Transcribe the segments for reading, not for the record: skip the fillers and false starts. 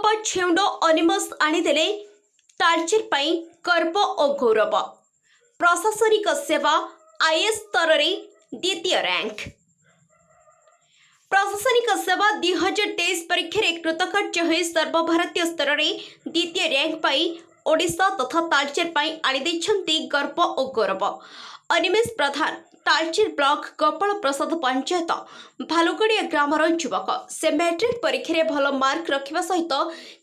बापा छेउंड अनिमस आनीदेले तालचेर पाई गर्व और गौरव। प्रशासनिक सेवा आईएएस स्तर में द्वितीय रैंक। प्रशासनिक सेवा 2023 परीक्षा रे कृतकार्य हो सर्वभारतीय स्तर में द्वितीय रैंक पाई ओडिशा तथा तालचेर पाई आनी दैछंती गर्व और गौरव। अनिमेष प्रधान तालचेर ब्लॉक गोपाल प्रसाद पंचायत भालुगड़िया ग्रामर युवक। से मैट्रिक परीक्षा रे भल मार्क रखिबा सहित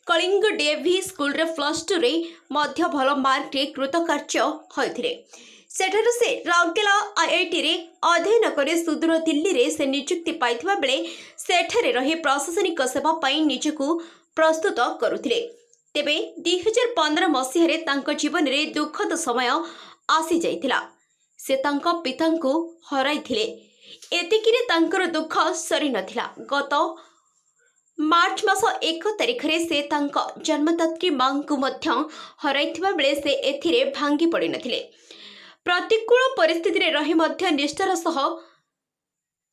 कलिंग डेवी स्कूल रे +2 रे मध्य भल मार्क रे कृतकार्य होइथिले। सेठारु से राउरकेला आईआईटी रे अध्ययन करे सुदूर दिल्ली रे से नियुक्ति पाइथिबा बेले सेठारे रही प्रशासनिक सेवा पाई निजकु प्रस्तुत करुथिले। तेबे 2015 मसीह रे तांको जीवन रे दुखद समय आसी जाइथिला। से तांको पितांको हराइथिले। एतिकिरे तांकर दुख सरी नथिला। गत मार्च मास 1 तारिख रे से तांको जन्मदात्री मां को मध्य हराइथिबा बेले से एथिरे भांगी पड़ी नथिले। प्रतिकूल परिस्थिति रे रही मध्य निष्ठार सह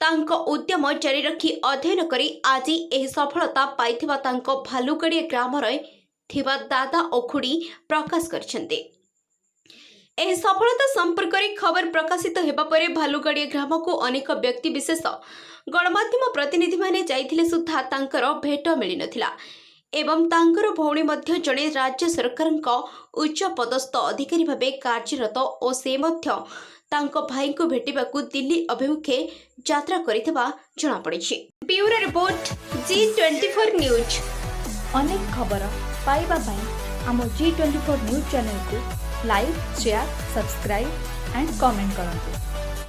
तांको उद्यम जारी रखी अध्ययन करी आज एही सफलता पाइथिबा तांको भालुगड़िया ग्राम रे थिबा दादा और खुड़ी प्रकाश करछन्ते। एही सफलता संपर्क में खबर प्रकाशित हेबा परे भालुगड़िया ग्राम को अनेक व्यक्ति विशेष गणमाध्यम प्रतिनिधि माने जाइथिले सुद्धा तांकर भेट मिली नथिला। एवं तांकर भौणी मध्य जड़े राज्य सरकारଙ୍କ उच्चपदस्थ अधिकारी भावे कार्यरत और से मध्य तांको भाई को भेटिबाकू दिल्ली अभिमुखे यात्रा करितबा जणा पड़िछि। Bureau report G24 news. अनेक खबर पाइबा पई आम G24 न्यूज चैनल को like, share, subscribe and comment करंतु।